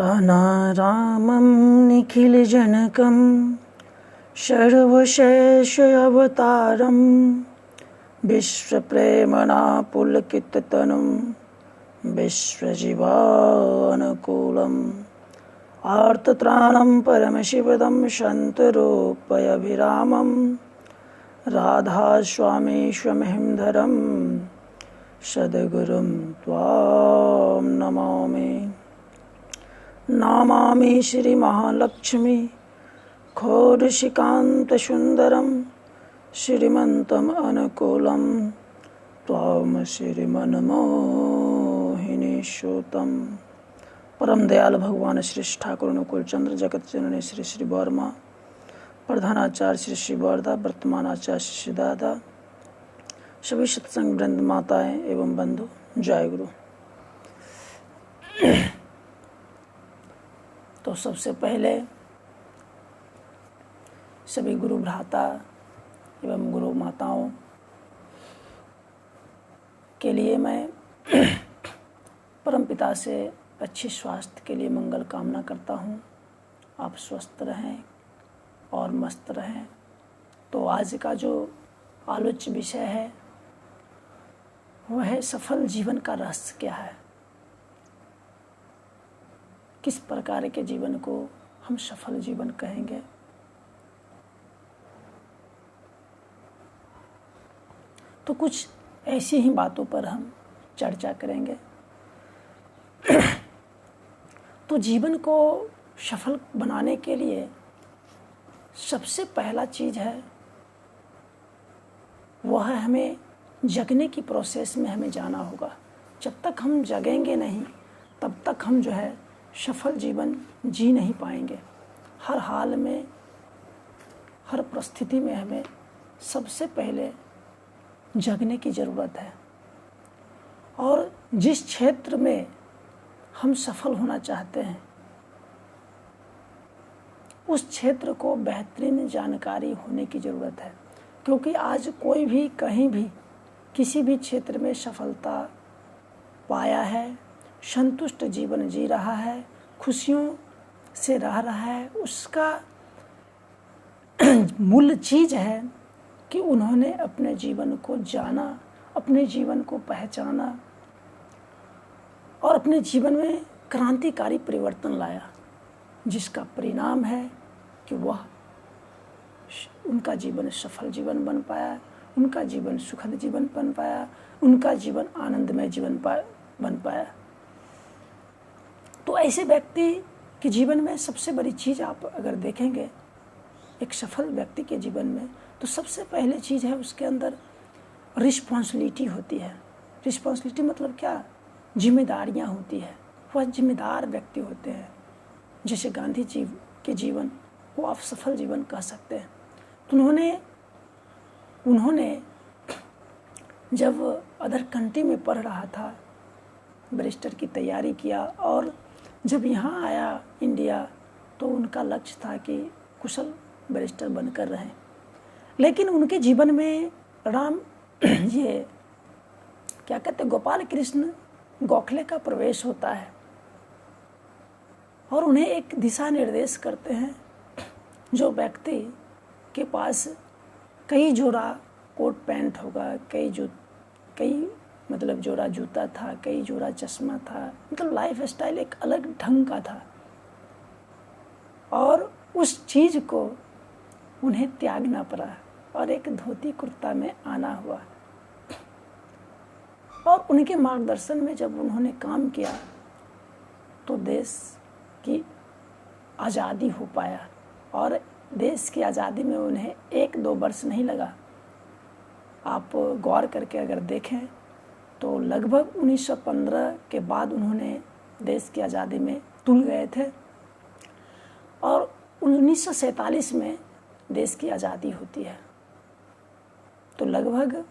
प्राणारामं निखिलजनकं सर्वशेषावतारं विश्वप्रेमणा पुलकिततनुं विश्वजीवानुकूलम् आर्तत्राणं परमशिवदं शान्तरूपमभिरामं राधास्वामीश्वमहिंधरं सद्गुरुं त्वां नमामि। नमामि श्रीमहालक्ष्मी खोडशिकान्तसुन्दरं श्रीमन्तम् अनुकूलं त्वां श्रीमन्मोहिनी सूतम्। परम दयाल भगवान श्री ठाकुर अनुकूल चंद्र जगत जननी श्री श्री वर्मा, प्रधानाचार्य श्री श्री वर्धा, वर्तमान आचार्य श्री दादा, सभी सत्संग वृंद, माताएं एवं बंधु, जय गुरु। तो सबसे पहले सभी गुरु भ्राता एवं गुरु माताओं के लिए मैं परमपिता से अच्छे स्वास्थ्य के लिए मंगल कामना करता हूँ। आप स्वस्थ रहें और मस्त रहें। तो आज का जो आलोच्य विषय है वह है सफल जीवन का रहस्य क्या है। किस प्रकार के जीवन को हम सफल जीवन कहेंगे। तो कुछ ऐसी ही बातों पर हम चर्चा करेंगे। तो जीवन को सफल बनाने के लिए सबसे पहला चीज है वह है हमें जगने की प्रोसेस में हमें जाना होगा। जब तक हम जगेंगे नहीं तब तक हम जो है सफल जीवन जी नहीं पाएंगे। हर हाल में, हर परिस्थिति में हमें सबसे पहले जगने की ज़रूरत है। और जिस क्षेत्र में हम सफल होना चाहते हैं उस क्षेत्र को बेहतरीन जानकारी होने की ज़रूरत है। क्योंकि आज कोई भी कहीं भी किसी भी क्षेत्र में सफलता पाया है, संतुष्ट जीवन जी रहा है, खुशियों से रह रहा है, उसका मूल चीज़ है कि उन्होंने अपने जीवन को जाना, अपने जीवन को पहचाना और अपने जीवन में क्रांतिकारी परिवर्तन लाया, जिसका परिणाम है कि वह उनका जीवन सफल जीवन बन पाया, उनका जीवन सुखद जीवन बन पाया, उनका जीवन आनंदमय जीवन बन पाया। तो ऐसे व्यक्ति के जीवन में सबसे बड़ी चीज़ आप अगर देखेंगे एक सफल व्यक्ति के जीवन में, तो सबसे पहले चीज़ है उसके अंदर रिस्पॉन्सिबिलिटी होती है। रिस्पॉन्सिबिलिटी मतलब क्या? जिम्मेदारियां होती है। वह जिम्मेदार व्यक्ति होते हैं। जैसे गांधी जी के जीवन को आप सफल जीवन कह सकते हैं। तो उन्होंने जब अदर कंट्री में पढ़ रहा था, बैरिस्टर की तैयारी किया और जब यहाँ आया इंडिया तो उनका लक्ष्य था कि कुशल बैरिस्टर बनकर रहें। लेकिन उनके जीवन में ये क्या कहते हैं, गोपाल कृष्ण गोखले का प्रवेश होता है और उन्हें एक दिशा निर्देश करते हैं। जो व्यक्ति के पास कई जोड़ा कोट पैंट होगा, कई जोड़ा जूता था, कई जोड़ा चश्मा था, मतलब लाइफ स्टाइल एक अलग ढंग का था और उस चीज़ को उन्हें त्यागना पड़ा और एक धोती कुर्ता में आना हुआ। और उनके मार्गदर्शन में जब उन्होंने काम किया तो देश की आज़ादी हो पाया। और देश की आज़ादी में उन्हें 1-2 वर्ष नहीं लगा। आप गौर करके अगर देखें तो लगभग 1915 के बाद उन्होंने देश की आज़ादी में तुल गए थे और 1947 में देश की आज़ादी होती है। तो लगभग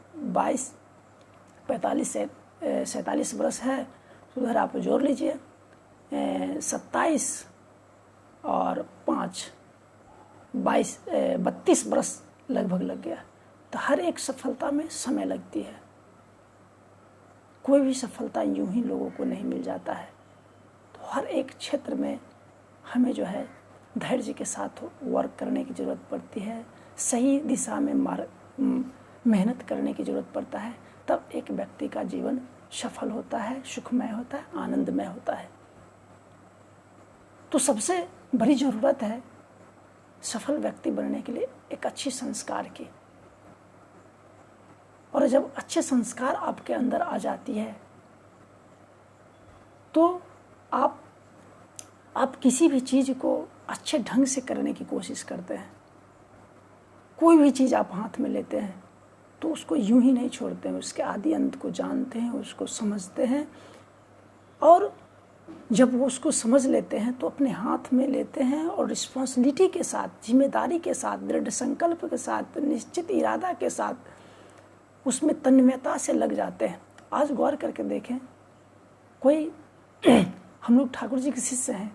47 वर्ष है। उधर आप जोड़ लीजिए 27 और 5 32 वर्ष लगभग लग गया। तो हर एक सफलता में समय लगती है। कोई भी सफलता यूं ही लोगों को नहीं मिल जाता है। तो हर एक क्षेत्र में हमें जो है धैर्य के साथ वर्क करने की ज़रूरत पड़ती है, सही दिशा में मेहनत करने की ज़रूरत पड़ता है, तब एक व्यक्ति का जीवन सफल होता है, सुखमय होता है, आनंदमय होता है। तो सबसे बड़ी ज़रूरत है सफल व्यक्ति बनने के लिए एक अच्छी संस्कार की। और जब अच्छे संस्कार आपके अंदर आ जाती है तो आप किसी भी चीज़ को अच्छे ढंग से करने की कोशिश करते हैं। कोई भी चीज़ आप हाथ में लेते हैं तो उसको यूं ही नहीं छोड़ते हैं, उसके आदि अंत को जानते हैं, उसको समझते हैं, और जब वो उसको समझ लेते हैं तो अपने हाथ में लेते हैं और रिस्पॉन्सिबिलिटी के साथ, जिम्मेदारी के साथ, दृढ़ संकल्प के साथ, निश्चित इरादा के साथ उसमें तन्मयता से लग जाते हैं। आज गौर करके देखें, कोई हम लोग ठाकुर जी के शिष्य हैं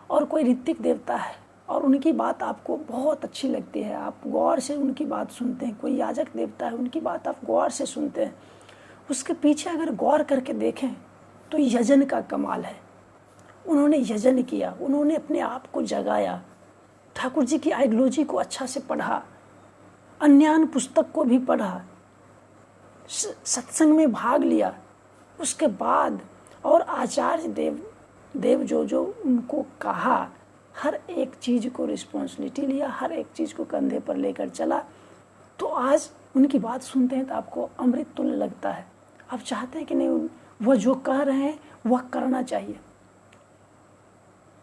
और कोई ऋत्विक देवता है और उनकी बात आपको बहुत अच्छी लगती है, आप गौर से उनकी बात सुनते हैं। कोई याजक देवता है, उनकी बात आप गौर से सुनते हैं। उसके पीछे अगर गौर करके देखें तो यजन का कमाल है। उन्होंने यजन किया, उन्होंने अपने आप को जगाया, ठाकुर जी की आइडियोलॉजी को अच्छा से पढ़ा, अन्यान पुस्तक को भी पढ़ा, सत्संग में भाग लिया, उसके बाद और आचार्य देव जो उनको कहा, हर एक चीज़ को रिस्पॉन्सिबिलिटी लिया, हर एक चीज़ को कंधे पर लेकर चला। तो आज उनकी बात सुनते हैं तो आपको अमृत तुल्य लगता है। आप चाहते हैं कि नहीं, वह जो कह रहे हैं वह करना चाहिए।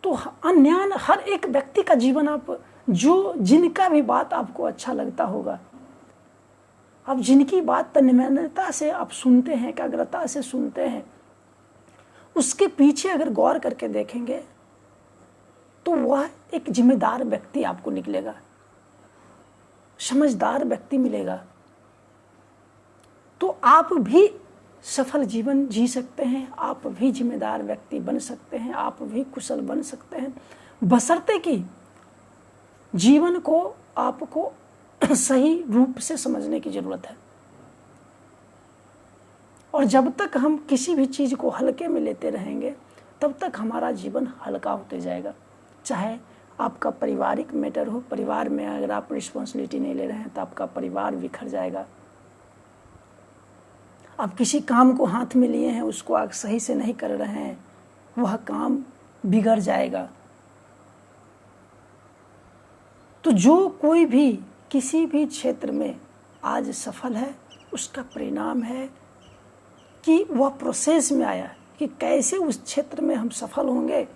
तो अन्यान हर एक व्यक्ति का जीवन, आप जिनका भी बात आपको अच्छा लगता होगा, आप जिनकी बात तन्मयता से आप सुनते हैं, एकाग्रता से सुनते हैं, उसके पीछे अगर गौर करके देखेंगे तो वह एक जिम्मेदार व्यक्ति आपको निकलेगा, समझदार व्यक्ति मिलेगा। तो आप भी सफल जीवन जी सकते हैं, आप भी जिम्मेदार व्यक्ति बन सकते हैं, आप भी कुशल बन सकते हैं, बशर्ते कि जीवन को आपको सही रूप से समझने की जरूरत है। और जब तक हम किसी भी चीज़ को हल्के में लेते रहेंगे तब तक हमारा जीवन हल्का होते जाएगा। चाहे आपका पारिवारिक मैटर हो, परिवार में अगर आप रिस्पॉन्सिबिलिटी नहीं ले रहे हैं तो आपका परिवार बिखर जाएगा। आप किसी काम को हाथ में लिए हैं, उसको आप सही से नहीं कर रहे हैं, वह काम बिगड़ जाएगा। तो जो कोई भी किसी भी क्षेत्र में आज सफल है, उसका परिणाम है कि वह प्रोसेस में आया कि कैसे उस क्षेत्र में हम सफल होंगे।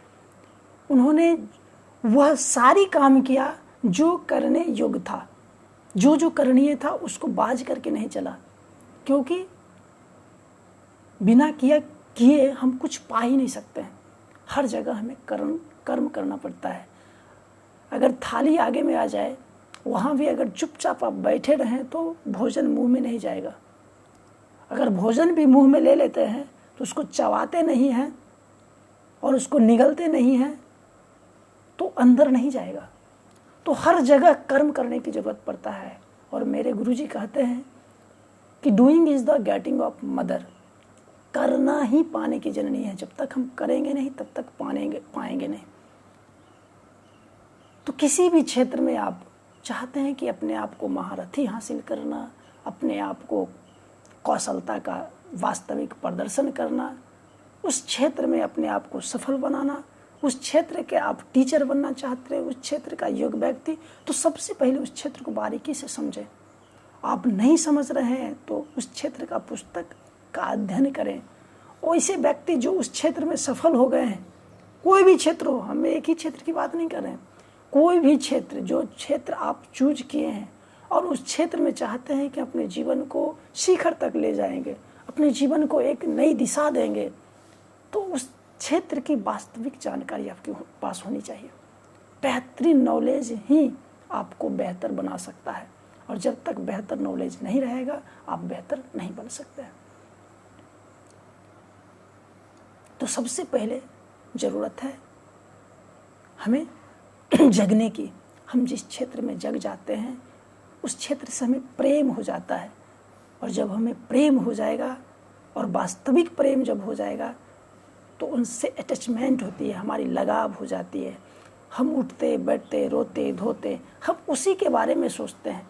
उन्होंने वह सारी काम किया जो करने योग्य था, जो करणीय था उसको बाज करके नहीं चला, क्योंकि बिना किए हम कुछ पा ही नहीं सकते हैं। हर जगह हमें कर्म करना पड़ता है। अगर थाली आगे में आ जाए, वहाँ भी अगर चुपचाप आप बैठे रहें तो भोजन मुंह में नहीं जाएगा। अगर भोजन भी मुंह में ले लेते हैं तो उसको चबाते नहीं हैं और उसको निगलते नहीं हैं तो अंदर नहीं जाएगा। तो हर जगह कर्म करने की जरूरत पड़ता है। और मेरे गुरुजी कहते हैं कि doing is the getting off mother, करना ही पाने की जननी है। जब तक हम करेंगे नहीं तब तक पाएंगे नहीं। तो किसी भी क्षेत्र में आप चाहते हैं कि अपने आप को महारथी हासिल करना, अपने आप को कौशलता का वास्तविक प्रदर्शन करना, उस क्षेत्र में अपने आप को सफल बनाना, उस क्षेत्र के आप टीचर बनना चाहते हैं, उस क्षेत्र का योग्य व्यक्ति, तो सबसे पहले उस क्षेत्र को बारीकी से समझें। आप नहीं समझ रहे हैं तो उस क्षेत्र का पुस्तक का अध्ययन करें। वैसे व्यक्ति जो उस क्षेत्र में सफल हो गए हैं, कोई भी क्षेत्र हो, हम एक ही क्षेत्र की बात नहीं कर रहे हैं, कोई भी क्षेत्र, जो क्षेत्र आप चूज किए हैं और उस क्षेत्र में चाहते हैं कि अपने जीवन को शिखर तक ले जाएंगे, अपने जीवन को एक नई दिशा देंगे, तो उस क्षेत्र की वास्तविक जानकारी आपके पास होनी चाहिए। बेहतरीन नॉलेज ही आपको बेहतर बना सकता है, और जब तक बेहतर नॉलेज नहीं रहेगा आप बेहतर नहीं बन सकते हैं। तो सबसे पहले ज़रूरत है हमें जगने की। हम जिस क्षेत्र में जग जाते हैं उस क्षेत्र से हमें प्रेम हो जाता है, और जब हमें प्रेम हो जाएगा और वास्तविक प्रेम जब हो जाएगा तो उनसे अटैचमेंट होती है, हमारी लगाव हो जाती है। हम उठते बैठते रोते धोते हम उसी के बारे में सोचते हैं।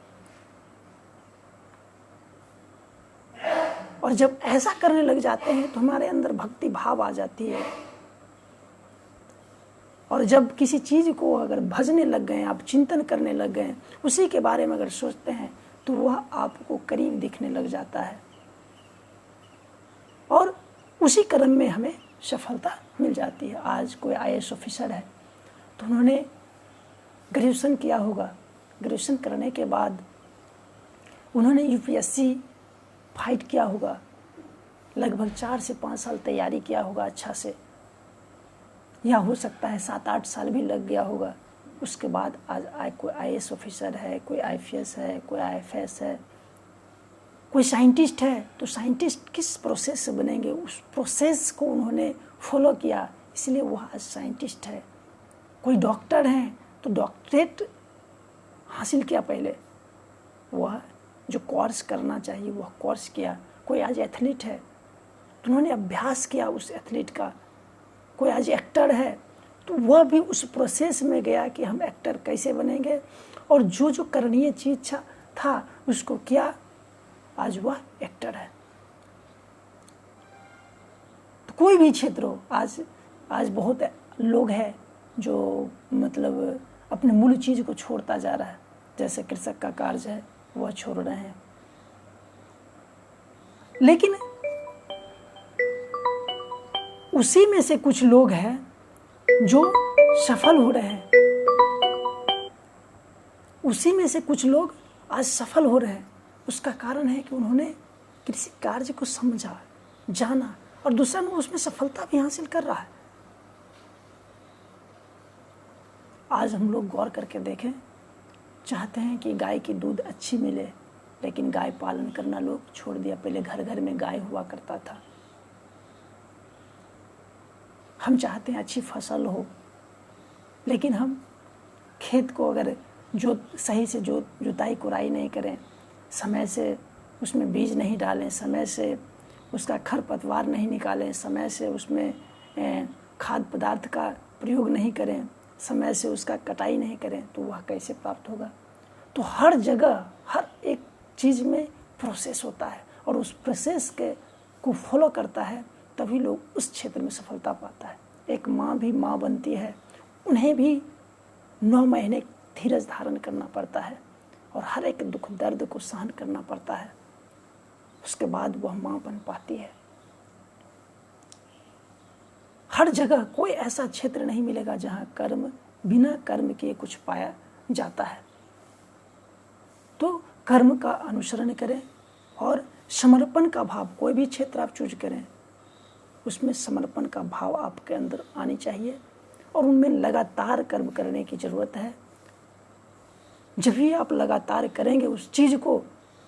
और जब ऐसा करने लग जाते हैं तो हमारे अंदर भक्ति भाव आ जाती है। और जब किसी चीज़ को अगर भजने लग गए, आप चिंतन करने लग गए, उसी के बारे में अगर सोचते हैं तो वह आपको करीब दिखने लग जाता है और उसी क्रम में हमें सफलता मिल जाती है। आज कोई IAS ऑफिसर है तो उन्होंने ग्रेजुएशन किया होगा, ग्रेजुएशन करने के बाद उन्होंने UPSC फाइट किया होगा, लगभग 4 से 5 साल तैयारी किया होगा अच्छा से, या हो सकता है 7-8 साल भी लग गया होगा। उसके बाद आज कोई IAS ऑफिसर है, कोई IPS है, कोई IFS है, कोई साइंटिस्ट है। तो साइंटिस्ट किस प्रोसेस से बनेंगे, उस प्रोसेस को उन्होंने फॉलो किया, इसलिए वह आज साइंटिस्ट है। कोई डॉक्टर हैं तो डॉक्टरेट हासिल किया पहले, वह जो कोर्स करना चाहिए वह कोर्स किया। कोई आज एथलीट है तो उन्होंने अभ्यास किया उस एथलीट का। कोई आज एक्टर है तो वह भी उस प्रोसेस में गया कि हम एक्टर कैसे बनेंगे, और जो जो करणीय चीज था उसको किया, आज वह एक्टर है। तो कोई भी क्षेत्र हो, आज बहुत लोग हैं जो मतलब अपने मूल चीज को छोड़ता जा रहा है। जैसे कृषक का कार्य है वह छोड़ रहे हैं, लेकिन उसी में से कुछ लोग हैं जो सफल हो रहे हैं। उसी में से कुछ लोग आज सफल हो रहे हैं। उसका कारण है कि उन्होंने किसी कार्य को समझा, जाना, और दूसरा में उसमें सफलता भी हासिल कर रहा है। आज हम लोग गौर करके देखें, चाहते हैं कि गाय की दूध अच्छी मिले, लेकिन गाय पालन करना लोग छोड़ दिया। पहले घर घर में गाय हुआ करता था। हम चाहते हैं अच्छी फसल हो, लेकिन हम खेत को अगर सही से जुताई कुराई नहीं करें, समय से उसमें बीज नहीं डालें, समय से उसका खरपतवार नहीं निकालें, समय से उसमें खाद्य पदार्थ का प्रयोग नहीं करें, समय से उसका कटाई नहीं करें, तो वह कैसे प्राप्त होगा। तो हर जगह हर एक चीज़ में प्रोसेस होता है, और उस प्रोसेस को फॉलो करता है तभी लोग उस क्षेत्र में सफलता पाता है। एक माँ भी माँ बनती है, उन्हें भी 9 महीने धीरज धारण करना पड़ता है और हर एक दुख दर्द को सहन करना पड़ता है, उसके बाद वह माँ बन पाती है। हर जगह कोई ऐसा क्षेत्र नहीं मिलेगा जहाँ बिना कर्म किए कुछ पाया जाता है। तो कर्म का अनुसरण करें और समर्पण का भाव, कोई भी क्षेत्र आप चूज करें उसमें समर्पण का भाव आपके अंदर आनी चाहिए, और उनमें लगातार कर्म करने की जरूरत है। जब भी आप लगातार करेंगे उस चीज को,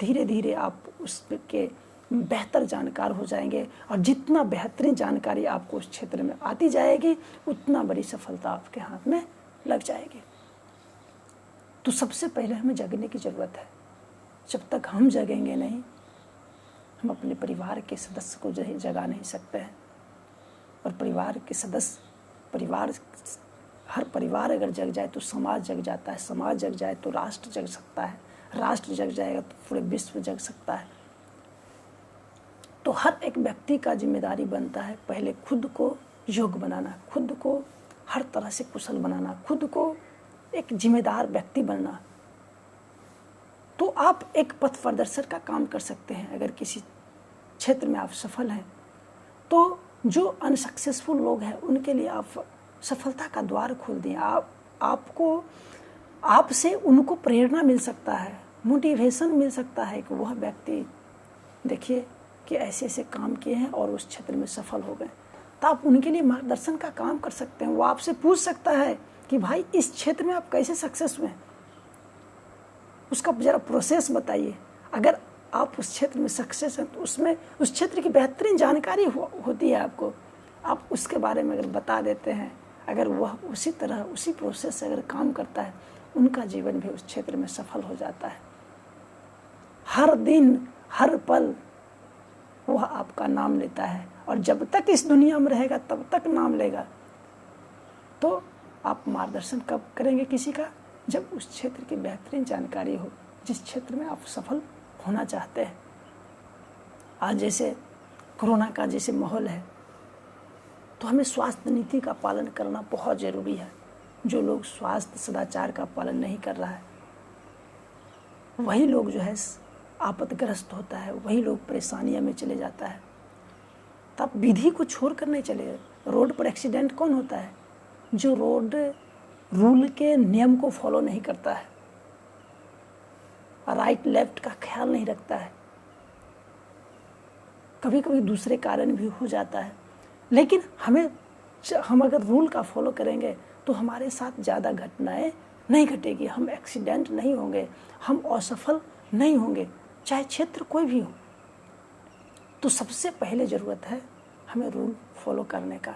धीरे धीरे आप उसके बेहतर जानकार हो जाएंगे, और जितना बेहतरीन जानकारी आपको उस क्षेत्र में आती जाएगी उतना बड़ी सफलता आपके हाथ में लग जाएगी। तो सबसे पहले हमें जगने की जरूरत है। जब तक हम जगेंगे नहीं, हम अपने परिवार के सदस्य को जगा नहीं सकते हैं। और परिवार के सदस्य, हर परिवार अगर जग जाए तो समाज जग जाता है, समाज जग जाए तो राष्ट्र जग सकता है, राष्ट्र जग जाएगा तो पूरे विश्व जग सकता है। तो हर एक व्यक्ति का जिम्मेदारी बनता है पहले खुद को योग्य बनाना, खुद को हर तरह से कुशल बनाना, खुद को एक जिम्मेदार व्यक्ति बनना। तो आप एक पथ प्रदर्शक का काम कर सकते हैं। अगर किसी क्षेत्र में आप सफल हैं तो जो अनसक्सेसफुल लोग हैं उनके लिए आप सफलता का द्वार खोल दिए। आपसे उनको प्रेरणा मिल सकता है, मोटिवेशन मिल सकता है कि वह व्यक्ति देखिए कि ऐसे ऐसे काम किए हैं और उस क्षेत्र में सफल हो गए। तो आप उनके लिए मार्गदर्शन का काम कर सकते हैं। वो आपसे पूछ सकता है कि भाई इस क्षेत्र में आप कैसे सक्सेस हुए, उसका जरा प्रोसेस बताइए। अगर आप उस क्षेत्र में सक्सेस हैं तो उसमें उस क्षेत्र की बेहतरीन जानकारी होती है आपको, आप उसके बारे में अगर बता देते हैं, अगर वह उसी तरह उसी प्रोसेस से अगर काम करता है, उनका जीवन भी उस क्षेत्र में सफल हो जाता है। हर दिन हर पल वह आपका नाम लेता है, और जब तक इस दुनिया में रहेगा तब तक नाम लेगा। तो आप मार्गदर्शन कब करेंगे किसी का? जब उस क्षेत्र की बेहतरीन जानकारी हो, जिस क्षेत्र में आप सफल होना चाहते हैं। आज जैसे कोरोना का जैसे माहौल है, तो हमें स्वास्थ्य नीति का पालन करना बहुत ज़रूरी है। जो लोग स्वास्थ्य सदाचार का पालन नहीं कर रहा है, वही लोग जो है आपतग्रस्त होता है, वही लोग परेशानियों में चले जाता है। तब विधि को छोड़ कर नहीं चले। रोड पर एक्सीडेंट कौन होता है? जो रोड रूल के नियम को फॉलो नहीं करता है, राइट लेफ्ट का ख्याल नहीं रखता है। कभी कभी दूसरे कारण भी हो जाता है, लेकिन हम अगर रूल का फॉलो करेंगे तो हमारे साथ ज़्यादा घटनाएं नहीं घटेगी, हम एक्सीडेंट नहीं होंगे, हम असफल नहीं होंगे, चाहे क्षेत्र कोई भी हो। तो सबसे पहले ज़रूरत है हमें रूल फॉलो करने का,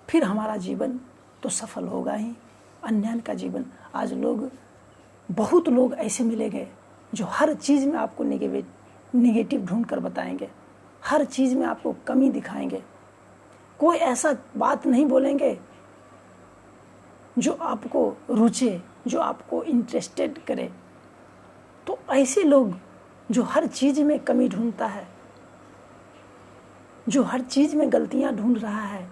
फिर हमारा जीवन तो सफल होगा ही। अन्य का जीवन, आज बहुत लोग ऐसे मिलेंगे जो हर चीज़ में आपको निगेटिव ढूंढ कर बताएंगे, हर चीज़ में आपको कमी दिखाएंगे। कोई ऐसा बात नहीं बोलेंगे जो आपको रुचे, जो आपको इंटरेस्टेड करे। तो ऐसे लोग जो हर चीज़ में कमी ढूंढता है, जो हर चीज़ में गलतियां ढूंढ रहा है,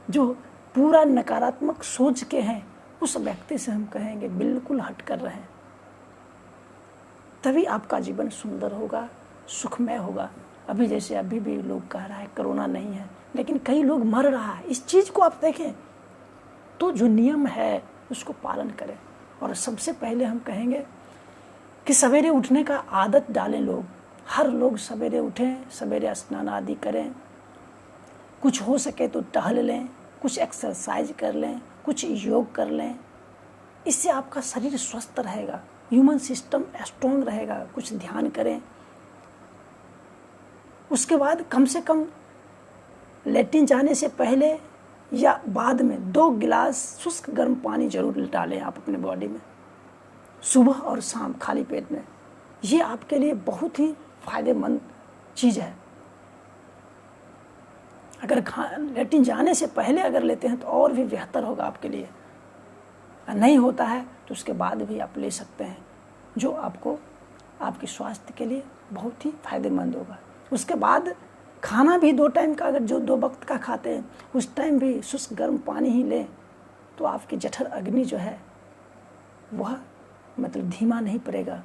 जो पूरा नकारात्मक सोच के हैं, उस व्यक्ति से हम कहेंगे बिल्कुल हट कर रहे हैं। तभी आपका जीवन सुंदर होगा, सुखमय होगा। अभी भी लोग कह रहा है कोरोना नहीं है, लेकिन कई लोग मर रहा है। इस चीज़ को आप देखें तो जो नियम है उसको पालन करें। और सबसे पहले हम कहेंगे कि सवेरे उठने का आदत डालें। हर लोग सवेरे उठें, सवेरे स्नान आदि करें, कुछ हो सके तो टहल लें, कुछ एक्सरसाइज कर लें, कुछ योग कर लें। इससे आपका शरीर स्वस्थ रहेगा, ह्यूमन सिस्टम स्ट्रॉन्ग रहेगा। कुछ ध्यान करें। उसके बाद कम से कम लेटिन जाने से पहले या बाद में 2 गिलास शुष्क गर्म पानी जरूर डालें आप अपने बॉडी में, सुबह और शाम खाली पेट में। ये आपके लिए बहुत ही फायदेमंद चीज़ है। अगर लेटिन जाने से पहले अगर लेते हैं तो और भी बेहतर होगा आपके लिए। नहीं होता है तो उसके बाद भी आप ले सकते हैं, जो आपको आपके स्वास्थ्य के लिए बहुत ही फायदेमंद होगा। उसके बाद खाना भी 2 टाइम का, अगर जो 2 वक्त का खाते हैं उस टाइम भी शुष्क गर्म पानी ही लें, तो आपकी जठर अग्नि जो है वह मतलब धीमा नहीं पड़ेगा।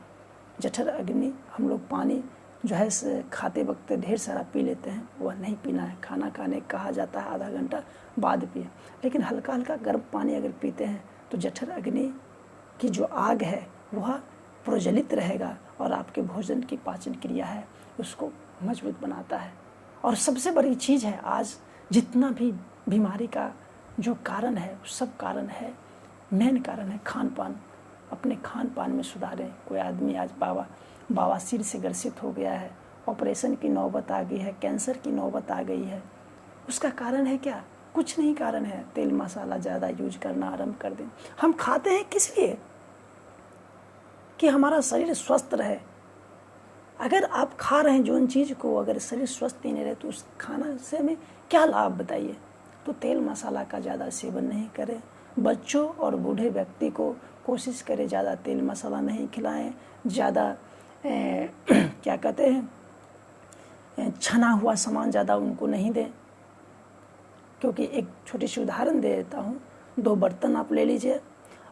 जठर अग्नि, हम लोग पानी जो है खाते वक्त ढेर सारा पी लेते हैं, वह नहीं पीना है। खाना खाने कहा जाता है आधा घंटा बाद पिए, लेकिन हल्का हल्का गर्म पानी अगर पीते हैं तो जठर अग्नि की जो आग है वह प्रज्वलित रहेगा और आपके भोजन की पाचन क्रिया है उसको मजबूत बनाता है। और सबसे बड़ी चीज़ है, आज जितना भी बीमारी का जो कारण है सब कारण है, मेन कारण है खान पान। अपने खान पान में सुधारें। कोई आदमी आज बवासीर से ग्रसित हो गया है, ऑपरेशन की नौबत आ गई है, कैंसर की नौबत आ गई है। उसका कारण है क्या? कुछ नहीं कारण है, तेल मसाला ज़्यादा यूज करना आरंभ कर दें। हम खाते हैं किस लिए? कि हमारा शरीर स्वस्थ रहे। अगर आप खा रहे हैं जो उन चीज़ को, अगर शरीर स्वस्थ ही नहीं रहे तो उस खाना से हमें क्या लाभ बताइए? तो तेल मसाला का ज़्यादा सेवन नहीं करें। बच्चों और बूढ़े व्यक्ति को कोशिश करें ज़्यादा तेल मसाला नहीं खिलाएं, ज़्यादा क्या कहते हैं छना हुआ सामान ज़्यादा उनको नहीं दें। क्योंकि एक छोटी सी उदाहरण दे देता हूँ। 2 बर्तन आप ले लीजिए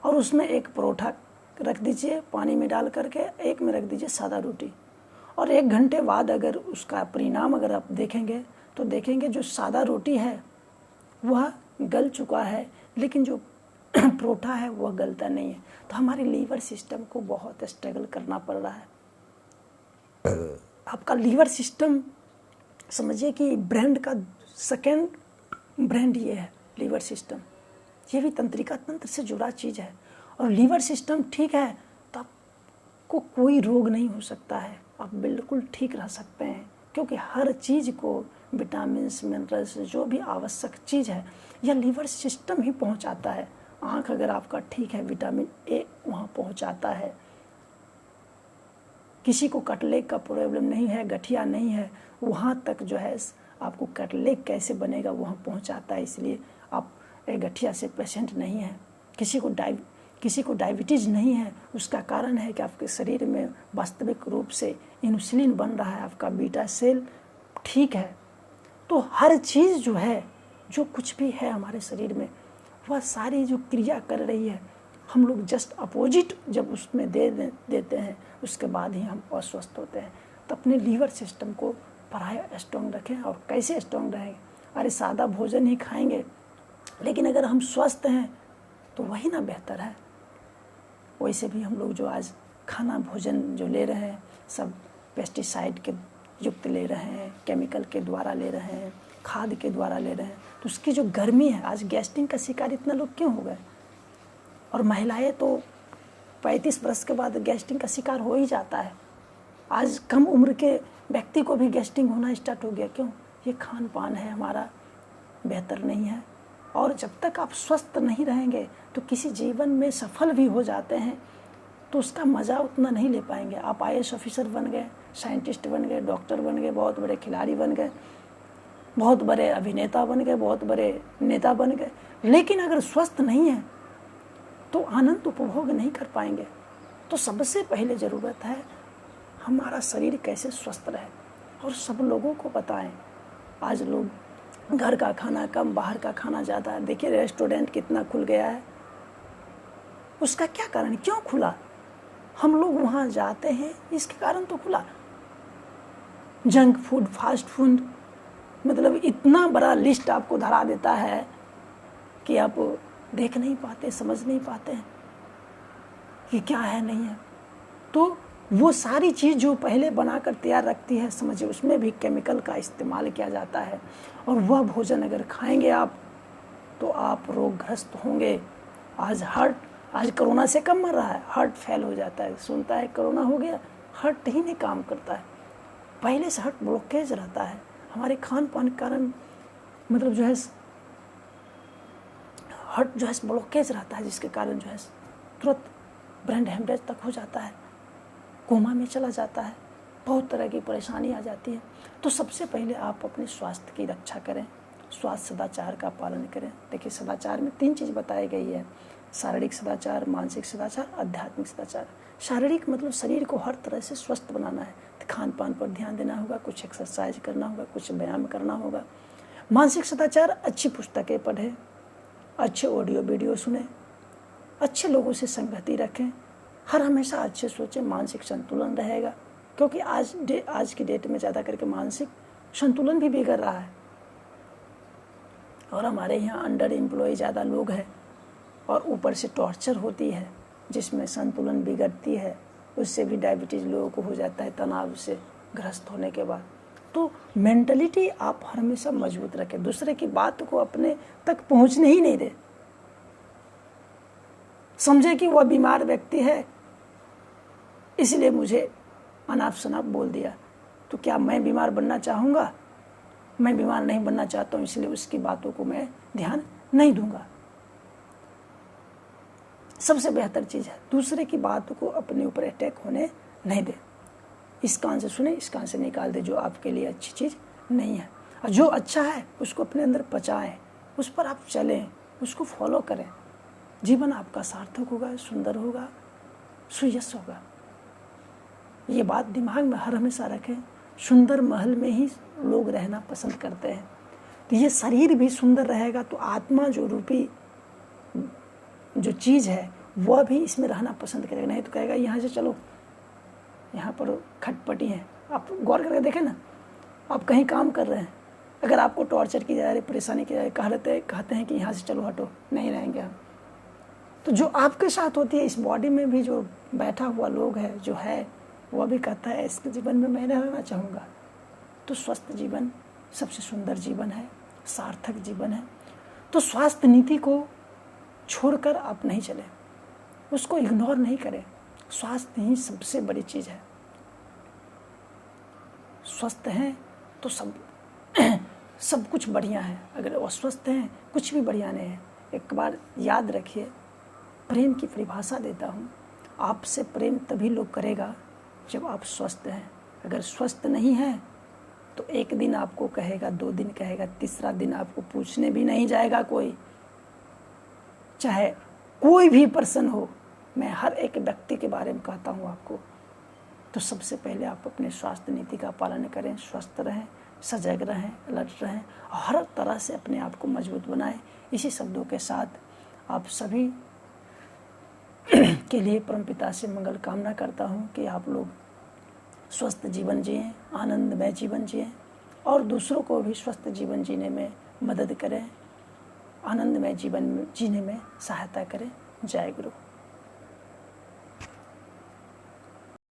और उसमें एक परोठा रख दीजिए पानी में डाल करके, एक में रख दीजिए सादा रोटी, और 1 घंटे बाद अगर उसका परिणाम अगर आप देखेंगे तो देखेंगे जो सादा रोटी है वह गल चुका है, लेकिन जो परोठा है वह गलता नहीं है। तो हमारे लीवर सिस्टम को बहुत स्ट्रगल करना पड़ रहा है। आपका लीवर सिस्टम समझिए कि ब्रेन का सेकेंड ब्रेन ये है लीवर सिस्टम। ये भी तंत्रिका तंत्र से जुड़ा चीज़ है। और लीवर सिस्टम ठीक है तो आपको कोई रोग नहीं हो सकता है, आप बिल्कुल ठीक रह सकते हैं। क्योंकि हर चीज़ को विटामिन्स, मिनरल्स, जो भी आवश्यक चीज़ है यह लीवर सिस्टम ही पहुंचाता है। आँख अगर आपका ठीक है, विटामिन ए वहाँ पहुंचाता है। किसी को कटलेग का प्रॉब्लम नहीं है, गठिया नहीं है, वहाँ तक जो है आपको कटलेग कैसे बनेगा वहाँ पहुँचाता है। इसलिए आप एक गठिया से पेशेंट नहीं है। किसी को डायबिटीज़ नहीं है, उसका कारण है कि आपके शरीर में वास्तविक रूप से इंसुलिन बन रहा है, आपका बीटा सेल ठीक है। तो हर चीज़ जो है, जो कुछ भी है हमारे शरीर में, वह सारी जो क्रिया कर रही है, हम लोग जस्ट अपोजिट जब उसमें देते हैं, उसके बाद ही हम अस्वस्थ होते हैं। तो अपने लीवर सिस्टम को प्राय स्ट्रॉन्ग रखें। और कैसे स्ट्रॉन्ग रहेंगे? अरे सादा भोजन ही खाएंगे, लेकिन अगर हम स्वस्थ हैं तो वही ना बेहतर है। वैसे भी हम लोग जो आज खाना भोजन जो ले रहे हैं, सब पेस्टिसाइड के युक्त ले रहे हैं, केमिकल के द्वारा ले रहे हैं, खाद के द्वारा ले रहे हैं। तो उसकी जो गर्मी है, आज गैस्ट्रिक का शिकार इतना लोग क्यों हो गए? और महिलाएं तो 35 वर्ष के बाद गैस्ट्रिक का शिकार हो ही जाता है। आज कम उम्र के व्यक्ति को भी गैस्ट्रिक होना स्टार्ट हो गया। क्यों? ये खान पान है हमारा बेहतर नहीं है। और जब तक आप स्वस्थ नहीं रहेंगे तो किसी जीवन में सफल भी हो जाते हैं तो उसका मज़ा उतना नहीं ले पाएंगे। आप IAS ऑफिसर बन गए, साइंटिस्ट बन गए, डॉक्टर बन गए, बहुत बड़े खिलाड़ी बन गए, बहुत बड़े अभिनेता बन गए, बहुत बड़े नेता बन गए, लेकिन अगर स्वस्थ नहीं है तो आनंद उपभोग नहीं कर पाएंगे। तो सबसे पहले ज़रूरत है हमारा शरीर कैसे स्वस्थ रहे, और सब लोगों को बताएं। आज लोग घर का खाना कम, बाहर का खाना ज़्यादा। देखिए रेस्टोरेंट कितना खुल गया है, उसका क्या कारण? क्यों खुला? हम लोग वहाँ जाते हैं, इसके कारण तो खुला। जंक फूड, फास्ट फूड, मतलब इतना बड़ा लिस्ट आपको धरा देता है कि आप देख नहीं पाते, समझ नहीं पाते हैं कि क्या है नहीं है। तो वो सारी चीज़ जो पहले बनाकर तैयार रखती है, समझिए उसमें भी केमिकल का इस्तेमाल किया जाता है। और वह भोजन अगर खाएंगे आप तो आप रोगग्रस्त होंगे। आज कोरोना से कम मर रहा है, हार्ट फेल हो जाता है। सुनता है कोरोना हो गया, हार्ट ही नहीं काम करता है, पहले से हार्ट ब्लॉकेज रहता है। हमारे खान पान के कारण मतलब जो है हार्ट जो है ब्लॉकेज रहता है, जिसके कारण जो है तुरंत ब्रेन हेमरेज तक हो जाता है, कोमा में चला जाता है, बहुत तरह की परेशानी आ जाती है। तो सबसे पहले आप अपने स्वास्थ्य की रक्षा करें, स्वास्थ्य सदाचार का पालन करें। देखिए सदाचार में 3 चीज़ बताई गई है: शारीरिक सदाचार, मानसिक सदाचार, आध्यात्मिक सदाचार। शारीरिक मतलब शरीर को हर तरह से स्वस्थ बनाना है, तो खान पान पर ध्यान देना होगा, कुछ एक्सरसाइज करना होगा, कुछ व्यायाम करना होगा। मानसिक सदाचार, अच्छी पुस्तकें पढ़ें, अच्छे ऑडियो वीडियो सुने, अच्छे लोगों से संगति रखें, हर हमेशा अच्छे सोचें, मानसिक संतुलन रहेगा। क्योंकि आज की डेट में ज़्यादा करके मानसिक संतुलन भी बिगड़ रहा है। और हमारे यहाँ अंडर एम्प्लॉय ज़्यादा लोग हैं, और ऊपर से टॉर्चर होती है जिसमें संतुलन बिगड़ती है, उससे भी डायबिटीज़ लोगों को हो जाता है तनाव से ग्रस्त होने के बाद। तो मेंटलिटी आप हमेशा मजबूत रखें, दूसरे की बात को अपने तक पहुंचने ही नहीं दे। समझे कि वह बीमार व्यक्ति है इसलिए मुझे अनाप शनाप बोल दिया, तो क्या मैं बीमार बनना चाहूँगा? मैं बीमार नहीं बनना चाहता हूँ, इसलिए उसकी बातों को मैं ध्यान नहीं दूंगा। सबसे बेहतर चीज़ है दूसरे की बातों को अपने ऊपर अटैक होने नहीं दे। इस कान से सुने, इस कान से निकाल दे जो आपके लिए अच्छी चीज़ नहीं है। और जो अच्छा है उसको अपने अंदर पचाएं, उस पर आप चलें, उसको फॉलो करें। जीवन आपका सार्थक होगा, सुंदर होगा, सुयश होगा। ये बात दिमाग में हर हमेशा रखें। सुंदर महल में ही लोग रहना पसंद करते हैं। तो ये शरीर भी सुंदर रहेगा तो आत्मा जो रूपी जो चीज़ है वह भी इसमें रहना पसंद करेगा। नहीं तो कहेगा यहाँ से चलो, यहाँ पर खटपटी है। आप गौर करके देखें ना, आप कहीं काम कर रहे हैं, अगर आपको टॉर्चर की जा रही, परेशानी की जा रही, कहते हैं कि यहाँ से चलो हटो, नहीं रहेंगे हम। तो जो आपके साथ होती है, इस बॉडी में भी जो बैठा हुआ लोग है जो है, वह भी कहता है इसके जीवन में मैं रहना चाहूँगा। तो स्वस्थ जीवन सबसे सुंदर जीवन है, सार्थक जीवन है। तो स्वास्थ्य नीति को छोड़कर आप नहीं चलें, उसको इग्नोर नहीं करें। स्वास्थ्य ही सबसे बड़ी चीज़ है। स्वस्थ हैं तो सब कुछ बढ़िया है, अगर अस्वस्थ हैं कुछ भी बढ़िया नहीं है। एक बार याद रखिए, प्रेम की परिभाषा देता हूँ, आपसे प्रेम तभी लोग करेगा जब आप स्वस्थ हैं। अगर स्वस्थ नहीं हैं तो एक दिन आपको कहेगा, 2 दिन कहेगा, तीसरा दिन आपको पूछने भी नहीं जाएगा कोई, चाहे कोई भी पर्सन हो। मैं हर एक व्यक्ति के बारे में कहता हूँ आपको। तो सबसे पहले आप अपने स्वास्थ्य नीति का पालन करें, स्वस्थ रहें, सजग रहें, अलर्ट रहें और हर तरह से अपने आप को मजबूत बनाएं। इसी शब्दों के साथ आप सभी के लिए परमपिता से मंगल कामना करता हूँ कि आप लोग स्वस्थ जीवन जिएं, आनंदमय जीवन जिएं और दूसरों को भी स्वस्थ जीवन जीने में मदद करें, आनंदमय जीवन जीने में सहायता करें। जय गुरु।